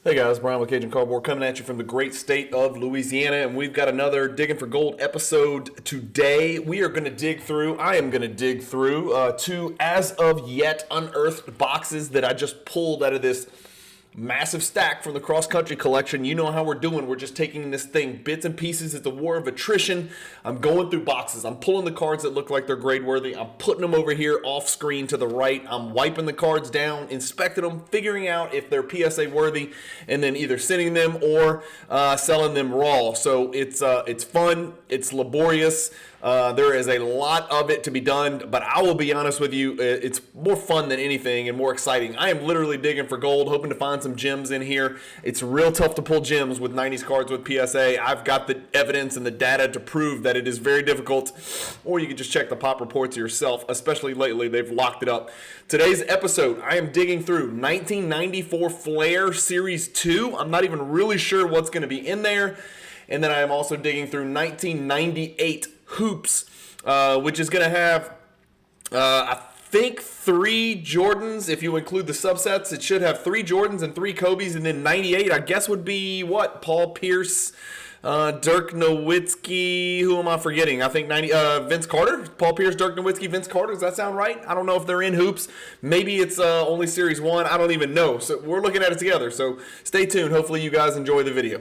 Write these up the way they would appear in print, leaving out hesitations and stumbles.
Hey guys, Brian with Cajun Cardboard coming at you from the great state of Louisiana, and we've got another Digging for Gold episode today. I am going to dig through two as of yet unearthed boxes that I just pulled out of this massive stack from the cross-country collection. You know how we're doing. We're just taking this thing bits and pieces. It's a war of attrition. I'm going through boxes. I'm pulling the cards that look like they're grade worthy. I'm putting them over here off screen to the right. I'm wiping the cards down, inspecting them, figuring out if they're PSA worthy, and then either sending them or selling them raw. So it's fun. It's laborious. There is a lot of it to be done, but I will be honest with you, it's more fun than anything and more exciting. I am literally digging for gold, hoping to find some gems in here. It's real tough to pull gems with 90s cards with PSA. I've got the evidence and the data to prove that it is very difficult, or you can just check the pop reports yourself, especially lately. They've locked it up. Today's episode, I am digging through 1994 Flair Series 2. I'm not even really sure what's going to be in there. And then I am also digging through 1998 Hoops, which is going to have, I think, 3 Jordans. If you include the subsets, it should have 3 Jordans and 3 Kobes. And then 98, I guess, would be what? Paul Pierce, Dirk Nowitzki. Who am I forgetting? I think Vince Carter. Paul Pierce, Dirk Nowitzki, Vince Carter. Does that sound right? I don't know if they're in Hoops. Maybe it's only Series 1. I don't even know. So we're looking at it together. So stay tuned. Hopefully you guys enjoy the video.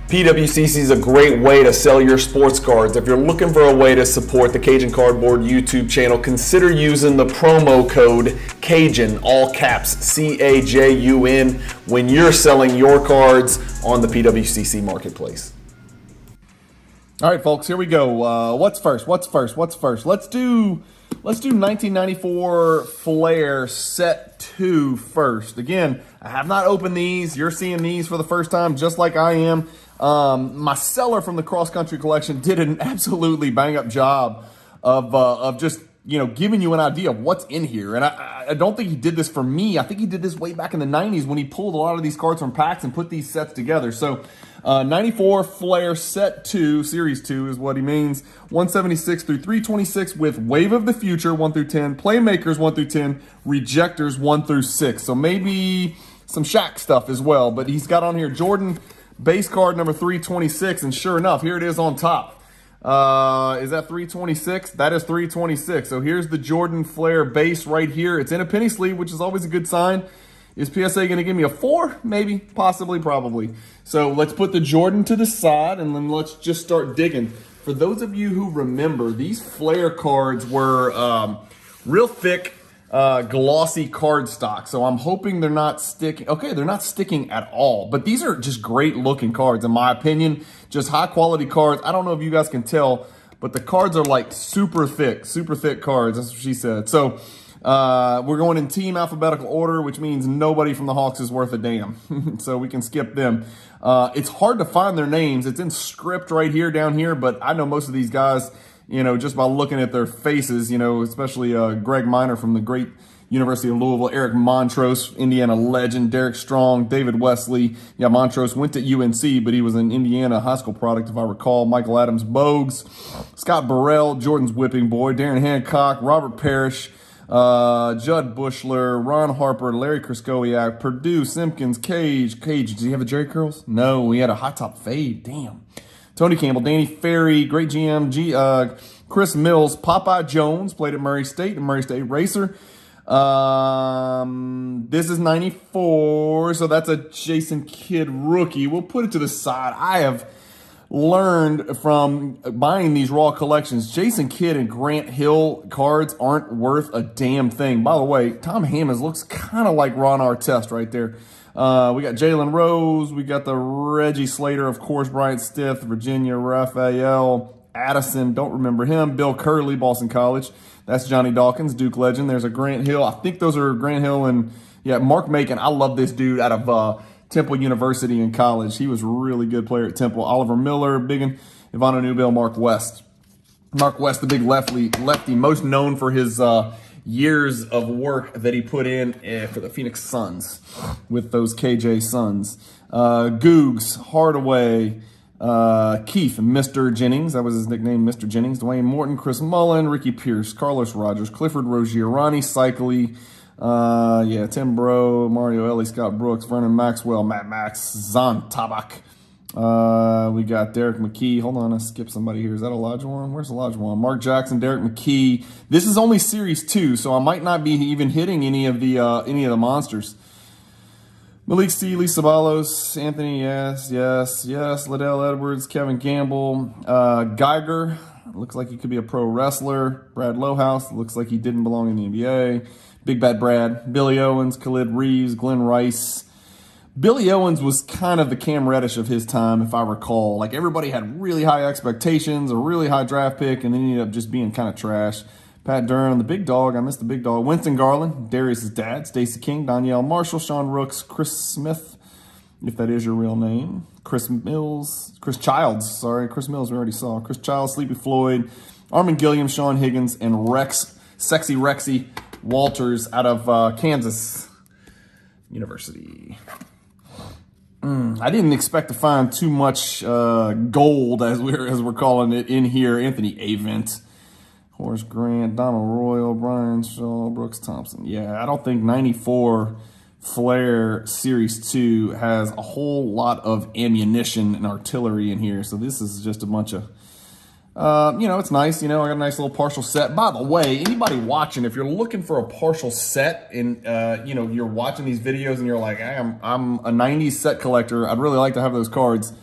PWCC is a great way to sell your sports cards. If you're looking for a way to support the Cajun Cardboard YouTube channel, consider using the promo code CAJUN, all caps, C-A-J-U-N, when you're selling your cards on the PWCC marketplace. All right, folks, here we go. What's first? Let's do 1994 Flair Set 2 first. Again, I have not opened these. You're seeing these for the first time, just like I am. My seller from the cross country collection did an absolutely bang up job of just, giving you an idea of what's in here. And I don't think he did this for me. I think he did this way back in the 90s when he pulled a lot of these cards from packs and put these sets together. So 94 Flair Set 2, Series 2 is what he means. 176 through 326 with Wave of the Future 1 through 10, Playmakers 1 through 10, Rejectors 1 through 6. So maybe some Shaq stuff as well. But he's got on here Jordan base card number 326, and sure enough, here it is on top. Is that 326? That is 326. So here's the Jordan Flair base right here. It's in a penny sleeve, which is always a good sign. Is PSA going to give me a 4? Maybe, possibly, probably. So let's put the Jordan to the side, and then let's just start digging. For those of you who remember, these Flair cards were real thick, glossy card stock. So I'm hoping they're not sticking. Okay, they're not sticking at all. But these are just great looking cards, in my opinion. Just high quality cards. I don't know if you guys can tell, but the cards are like super thick cards. That's what she said. So we're going in team alphabetical order, which means nobody from the Hawks is worth a damn. So we can skip them. It's hard to find their names. It's in script right here, down here, but I know most of these guys, just by looking at their faces, especially Greg Miner from the great University of Louisville, Eric Montrose, Indiana legend, Derek Strong, David Wesley. Yeah, Montrose went to UNC, but he was an Indiana high school product, if I recall. Michael Adams Bogues, Scott Burrell, Jordan's whipping boy, Darren Hancock, Robert Parrish, Judd Bushler, Ron Harper, Larry Kraskowiak, Purdue, Simpkins, Cage. Did he have a Jerry curls? No, he had a high top fade. Damn. Tony Campbell, Danny Ferry, great GM, Chris Mills, Popeye Jones, played at Murray State, the Murray State Racer. This is 94, so that's a Jason Kidd rookie. We'll put it to the side. I have learned from buying these raw collections, Jason Kidd and Grant Hill cards aren't worth a damn thing. By the way, Tom Hammonds looks kind of like Ron Artest right there. We got Jalen Rose. We got the Reggie Slater, of course, Bryant Stith, Virginia Raphael, Addison, don't remember him. Bill Curley, Boston College. That's Johnny Dawkins, Duke legend. There's a Grant Hill. I think those are Grant Hill and, Mark Macon. I love this dude out of Temple University in college. He was a really good player at Temple. Oliver Miller, Biggin, Ivana Newbill, Mark West. Mark West, the big lefty, most known for his years of work that he put in for the Phoenix Suns with those KJ Suns. Googs, Hardaway, Keith, Mr. Jennings, that was his nickname, Mr. Jennings. Dwayne Morton, Chris Mullen, Ricky Pierce, Carlos Rogers, Clifford Rozier, Ronnie Cycli, Tim Bro, Mario Ellie, Scott Brooks, Vernon Maxwell, Matt Max, Zan Tabak. We got Derek McKee. Hold on, I skipped somebody here. Is that Elijah one? Where's Elijah one? Mark Jackson, Derek McKee. This is only Series 2, so I might not be even hitting any of the monsters. Malik Steely, Sabalos, Anthony, yes. Liddell Edwards, Kevin Gamble, Geiger, looks like he could be a pro wrestler. Brad Lowhouse, looks like he didn't belong in the NBA. Big Bad Brad, Billy Owens, Khalid Reeves, Glenn Rice. Billy Owens was kind of the Cam Reddish of his time, if I recall. Like, everybody had really high expectations, a really high draft pick, and then he ended up just being kind of trash. Pat Durham, the big dog. I missed the big dog. Winston Garland, Darius' dad. Stacey King, Danielle Marshall, Sean Rooks, Chris Smith, if that is your real name. Chris Childs, Chris Mills we already saw. Chris Childs, Sleepy Floyd, Armin Gilliam, Sean Higgins, and Sexy Rexy Walters out of Kansas University. I didn't expect to find too much gold, as we're calling it, in here. Anthony Avent, Horace Grant, Donald Royal, Brian Shaw, Brooks Thompson. Yeah, I don't think 94 Flair Series 2 has a whole lot of ammunition and artillery in here. So this is just a bunch of, it's nice. I got a nice little partial set. By the way, anybody watching, if you're looking for a partial set and, you're watching these videos and you're like, I'm a 90s set collector, I'd really like to have those cards.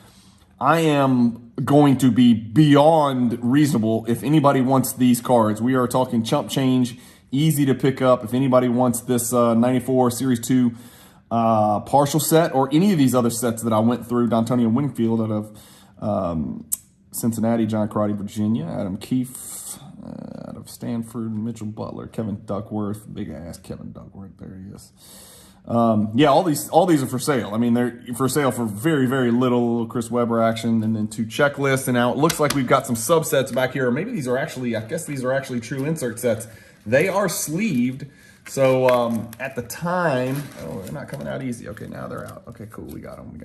I am going to be beyond reasonable if anybody wants these cards. We are talking chump change, easy to pick up. If anybody wants this 94 Series 2 partial set, or any of these other sets that I went through, D'Antonio Wingfield out of Cincinnati, John Crotty, Virginia, Adam Keefe out of Stanford, Mitchell Butler, Kevin Duckworth, big ass Kevin Duckworth, there he is. All these are for sale. I mean, they're for sale for very, very little. Chris Webber action, and then 2 checklists. And now it looks like we've got some subsets back here. Or maybe these are actually, I guess these are actually true insert sets. They are sleeved. So at the time, they're not coming out easy. Okay, now they're out. Okay, cool. We got them.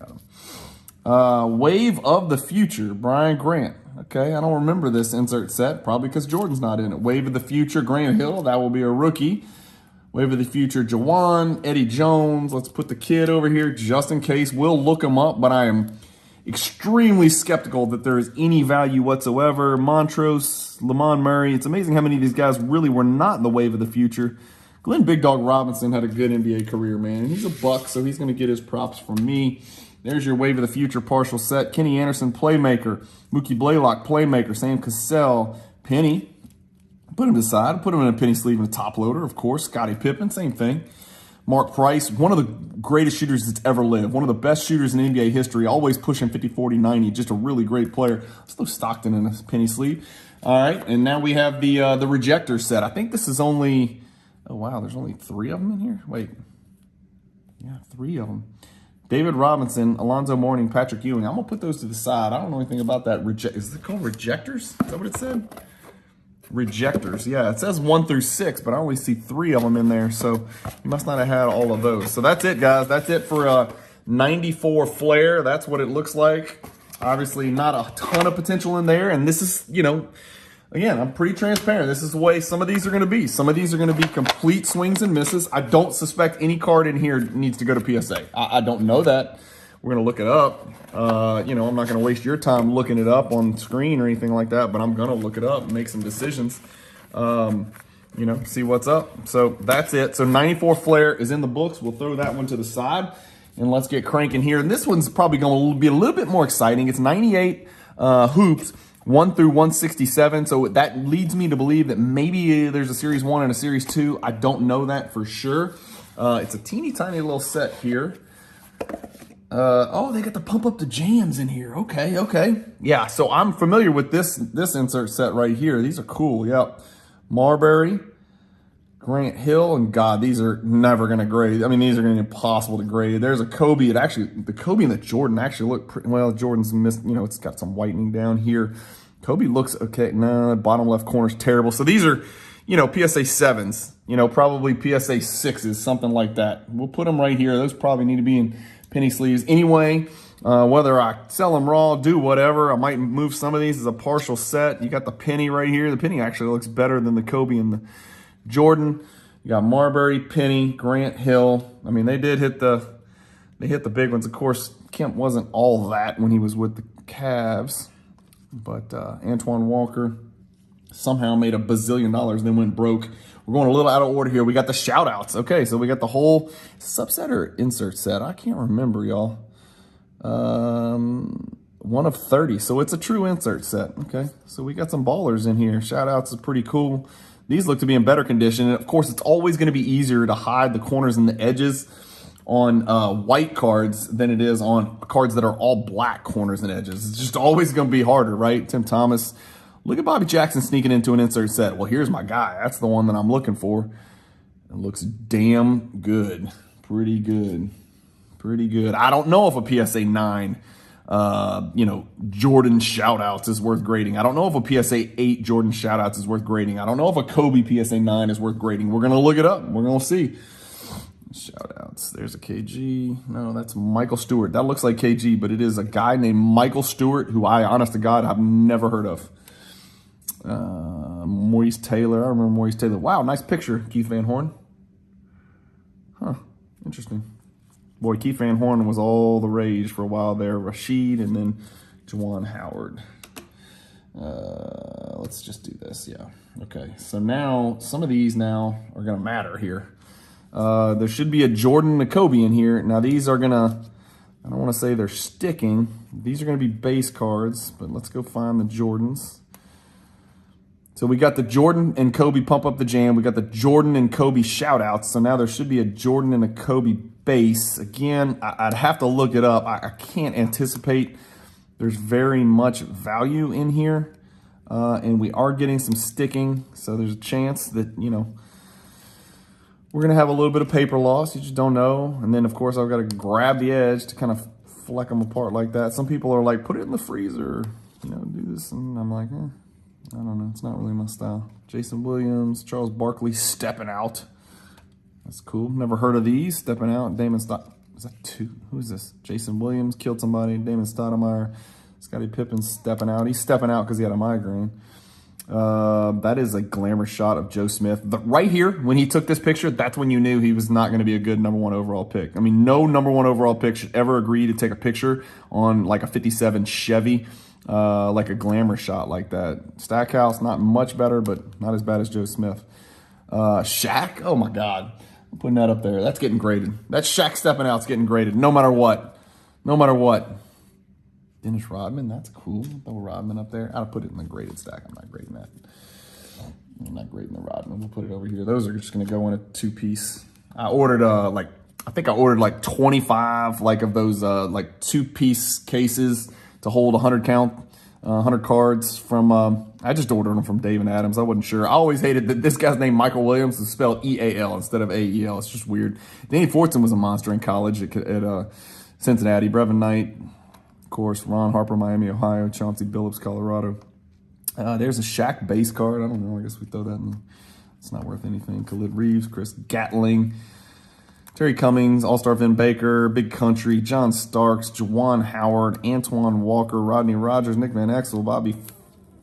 Wave of the Future, Brian Grant. Okay, I don't remember this insert set, probably because Jordan's not in it. Wave of the Future, Grant Hill. That will be a rookie. Wave of the Future, Jawan, Eddie Jones. Let's put the kid over here just in case. We'll look him up, but I am extremely skeptical that there is any value whatsoever. Montrose, Lamont Murray. It's amazing how many of these guys really were not in the Wave of the Future. Glenn Big Dog Robinson had a good NBA career, man. He's a Buck, so he's going to get his props from me. There's your Wave of the Future partial set. Kenny Anderson, playmaker. Mookie Blaylock, playmaker. Sam Cassell, Penny. Put him to the side. Put him in a penny sleeve and a top loader, of course. Scottie Pippen, same thing. Mark Price, one of the greatest shooters that's ever lived. One of the best shooters in NBA history. Always pushing 50, 40, 90. Just a really great player. Let's throw Stockton in a penny sleeve. All right, and now we have the Rejector set. I think this is only, oh wow, there's only 3 of them in here? Wait. Yeah, 3 of them. David Robinson, Alonzo Mourning, Patrick Ewing. I'm going to put those to the side. I don't know anything about that. Is it called Rejectors? Is that what it said? Rejectors. Yeah, it says 1 through 6, but I only see 3 of them in there, so you must not have had all of those. So that's it, guys. That's it for 94 Flair. That's what it looks like. Obviously, not a ton of potential in there, and this is, again, I'm pretty transparent. This is the way some of these are going to be. Some of these are going to be complete swings and misses. I don't suspect any card in here needs to go to PSA. I don't know that. We're going to look it up. I'm not going to waste your time looking it up on screen or anything like that, but I'm going to look it up and make some decisions, see what's up. So that's it. So 94 Flair is in the books. We'll throw that one to the side, and let's get cranking here. And this one's probably going to be a little bit more exciting. It's 98 hoops, 1 through 167. So that leads me to believe that maybe there's a Series 1 and a Series 2. I don't know that for sure. It's a teeny tiny little set here. They got to pump up the jams in here. Okay. Yeah, so I'm familiar with this insert set right here. These are cool, yep. Marbury, Grant Hill, and God, these are never going to grade. I mean, these are going to be impossible to grade. There's a Kobe. The Kobe and the Jordan actually look pretty well. Jordan's missed, it's got some whitening down here. Kobe looks okay. No, bottom left corner's terrible. So these are, PSA 7s, probably PSA 6s, something like that. We'll put them right here. Those probably need to be in penny sleeves. Anyway, Whether I sell them raw, do whatever, I might move some of these as a partial set. You got the penny right here. The penny actually looks better than the Kobe and the Jordan. You got Marbury, Penny, Grant Hill. I mean, they hit the big ones. Of course, Kemp wasn't all that when he was with the Cavs, but Antoine Walker somehow made $1 bazillion, then went broke. We're going a little out of order here. We got the shout outs. Okay, so we got the whole subset or insert set. I can't remember, y'all. 1 of 30. So it's a true insert set. Okay, so we got some ballers in here. Shout outs is pretty cool. These look to be in better condition. And of course, it's always going to be easier to hide the corners and the edges on white cards than it is on cards that are all black corners and edges. It's just always going to be harder, right? Tim Thomas. Look at Bobby Jackson sneaking into an insert set. Well, here's my guy. That's the one that I'm looking for. It looks damn good. Pretty good. Pretty good. I don't know if a PSA 9, Jordan shoutouts is worth grading. I don't know if a PSA 8 Jordan shoutouts is worth grading. I don't know if a Kobe PSA 9 is worth grading. We're going to look it up. We're going to see. Shoutouts. There's a KG. No, that's Michael Stewart. That looks like KG, but it is a guy named Michael Stewart who I, honest to God, have never heard of. Maurice Taylor. I remember Maurice Taylor. Wow, nice picture, Keith Van Horn. Huh, interesting. Boy, Keith Van Horn was all the rage for a while there. Rashid and then Juwan Howard. Let's just do this, yeah. Okay, so now some of these now are going to matter here. There should be a Jordan and a Kobe in here. Now these are going to, I don't want to say they're sticking. These are going to be base cards, but let's go find the Jordans. So we got the Jordan and Kobe Pump Up the Jam. We got the Jordan and Kobe shoutouts. So now there should be a Jordan and a Kobe base. Again, I'd have to look it up. I can't anticipate there's very much value in here. And we are getting some sticking. So there's a chance that, we're going to have a little bit of paper loss. You just don't know. And then, of course, I've got to grab the edge to kind of fleck them apart like that. Some people are like, put it in the freezer, do this. And I'm like, I don't know. It's not really my style. Jason Williams, Charles Barkley stepping out. That's cool. Never heard of these. Stepping out. Damon Stott. Is that 2? Who is this? Jason Williams killed somebody. Damon Stoudemire. Scottie Pippen stepping out. He's stepping out because he had a migraine. That is a glamour shot of Joe Smith. Right here, when he took this picture, that's when you knew he was not going to be a good #1 overall pick. I mean, no #1 overall pick should ever agree to take a picture on like a 57 Chevy. Like a glamour shot like that. Stackhouse, not much better, but not as bad as Joe Smith. Shaq, oh my God. I'm putting that up there. That's getting graded. That Shaq stepping out's getting graded, no matter what. No matter what. Dennis Rodman, that's cool. Throw Rodman up there. I'll put it in the graded stack. I'm not grading that. I'm not grading the Rodman. We'll put it over here. Those are just going to go in a 2-piece. I ordered I think I ordered like 25 of those 2-piece cases to hold 100 cards from, I just ordered them from Dave and Adams. I wasn't sure. I always hated that this guy's name, Michael Williams, is spelled E-A-L instead of A-E-L. It's just weird. Danny Fortson was a monster in college at Cincinnati. Brevin Knight, of course, Ron Harper, Miami, Ohio, Chauncey Billups, Colorado. There's a Shaq base card. I don't know. I guess we throw that in. It's not worth anything. Khalid Reeves, Chris Gatling, Terry Cummings, All-Star Vin Baker, Big Country, John Starks, Juwan Howard, Antoine Walker, Rodney Rogers, Nick Van Exel, Bobby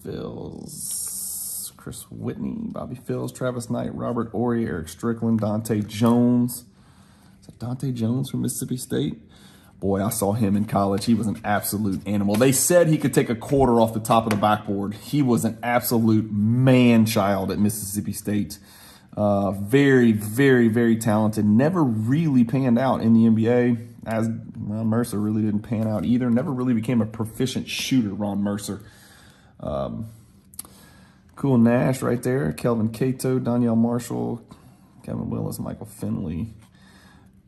Phils, Chris Whitney, Bobby Phils, Travis Knight, Robert Ory, Eric Strickland, Dante Jones. Is that Dante Jones from Mississippi State? Boy, I saw him in college. He was an absolute animal. They said he could take a quarter off the top of the backboard. He was an absolute man-child at Mississippi State. Very, very, very talented. Never really panned out in the NBA. As Ron Mercer really didn't pan out either. Never really became a proficient shooter, Ron Mercer. Cool Nash right there. Kelvin Cato, Danielle Marshall, Kevin Willis, Michael Finley,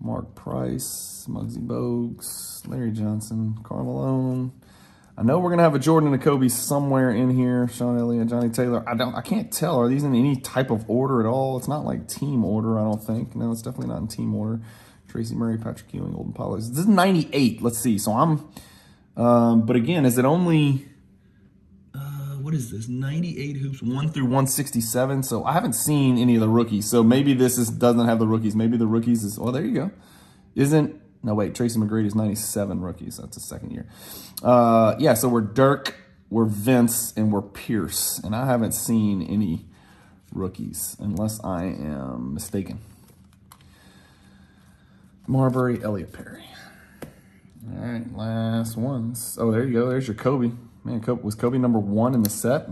Mark Price, Muggsy Bogues, Larry Johnson, Karl Malone. I know we're gonna have a Jordan and a Kobe somewhere in here. Sean Elliott, Johnny Taylor. I can't tell. Are these in any type of order at all? It's not like team order, I don't think. No, it's definitely not in team order. Tracy Murray, Patrick Ewing, Olden Pollard. This is 98. Let's see. So but again, is it only, what is this? 98 hoops, 1 through 167. So I haven't seen any of the rookies. So maybe this doesn't have the rookies. Maybe the rookies is, well, there you go. No, wait, Tracy McGrady's 97 rookies. That's his second year. Yeah, so we're Dirk, we're Vince, and we're Pierce. And I haven't seen any rookies, unless I am mistaken. Marbury, Elliott Perry. All right, last ones. Oh, there you go. There's your Kobe. Man, was Kobe number 1 in the set?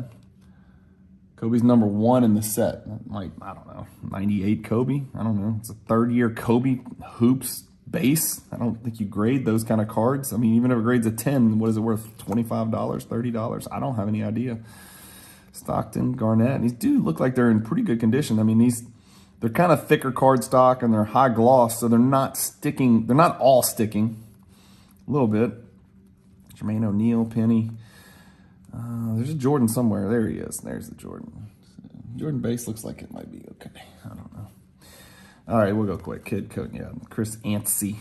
Kobe's number 1 in the set. Like, I don't know, 98 Kobe? I don't know. It's a third-year Kobe hoops base. I don't think you grade those kind of cards. I mean, even if it grades a 10, what is it worth? $25, $30? I don't have any idea. Stockton, Garnett. These do look like they're in pretty good condition. I mean, they're kind of thicker card stock and they're high gloss, so they're not sticking. They're not all sticking. A little bit. Jermaine O'Neal, Penny. There's a Jordan somewhere. There he is. There's the Jordan. Jordan base looks like it might be okay. I don't know. All right, we'll go quick. Kid Coat, yeah. Chris Antsy,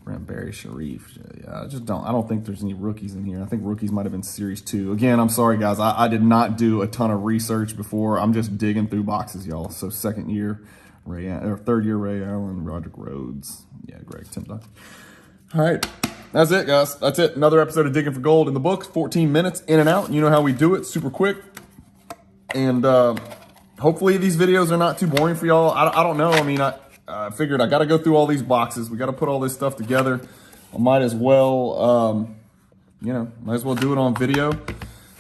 Brent Barry, Sharif. Yeah, I don't think there's any rookies in here. I think rookies might have been Series 2. Again, I'm sorry, guys. I did not do a ton of research before. I'm just digging through boxes, y'all. So third year Ray Allen, Roderick Rhodes. Yeah, Greg Timdon. All right. That's it, guys. That's it. Another episode of Digging for Gold in the books. 14 minutes in and out. You know how we do it. Super quick. And hopefully these videos are not too boring for y'all. I don't know. I mean, I figured I got to go through all these boxes. We got to put all this stuff together. I might as well, might as well do it on video.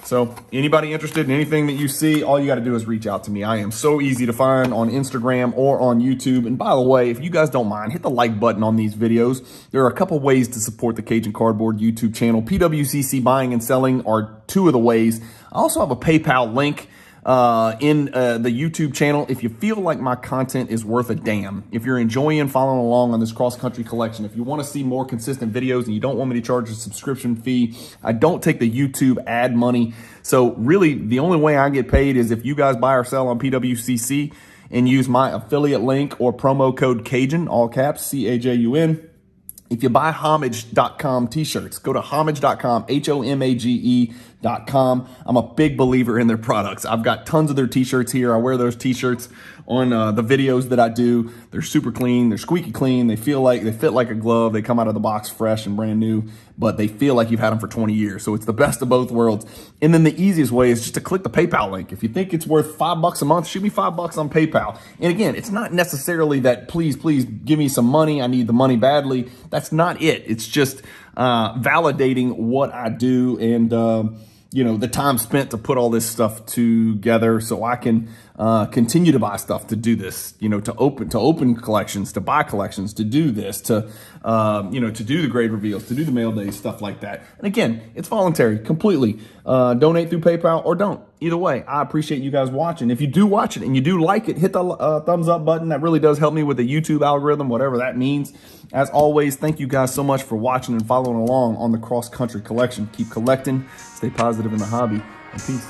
So anybody interested in anything that you see, all you got to do is reach out to me. I am so easy to find on Instagram or on YouTube. And by the way, if you guys don't mind, hit the like button on these videos. There are a couple ways to support the Cajun Cardboard YouTube channel. PWCC buying and selling are 2 of the ways. I also have a PayPal link in the YouTube channel. If you feel like my content is worth a damn, if you're enjoying following along on this cross-country collection, if you want to see more consistent videos and you don't want me to charge a subscription fee, I don't take the YouTube ad money. So really the only way I get paid is if you guys buy or sell on PWCC and use my affiliate link or promo code Cajun, all caps, CAJUN. If you buy homage.com t-shirts, go to homage.com, HOMAGE.com. I'm a big believer in their products. I've got tons of their t-shirts here. I wear those t-shirts on the videos that I do. They're super clean. They're squeaky clean. They fit like a glove. They come out of the box fresh and brand new, but they feel like you've had them for 20 years. So it's the best of both worlds. And then the easiest way is just to click the PayPal link. If you think it's worth $5 a month, shoot me $5 on PayPal. And again, it's not necessarily that please give me some money. I need the money badly. That's not it. It's just validating what I do and the time spent to put all this stuff together so I can continue to buy stuff, to do this, to open collections, to buy collections, to do this, to do the grade reveals, to do the mail days, stuff like that. And again, it's voluntary completely. Donate through PayPal or don't. Either way, I appreciate you guys watching. If you do watch it and you do like it, hit the thumbs up button. That really does help me with the YouTube algorithm, whatever that means. As always, thank you guys so much for watching and following along on the cross country collection. Keep collecting, stay positive in the hobby, and peace.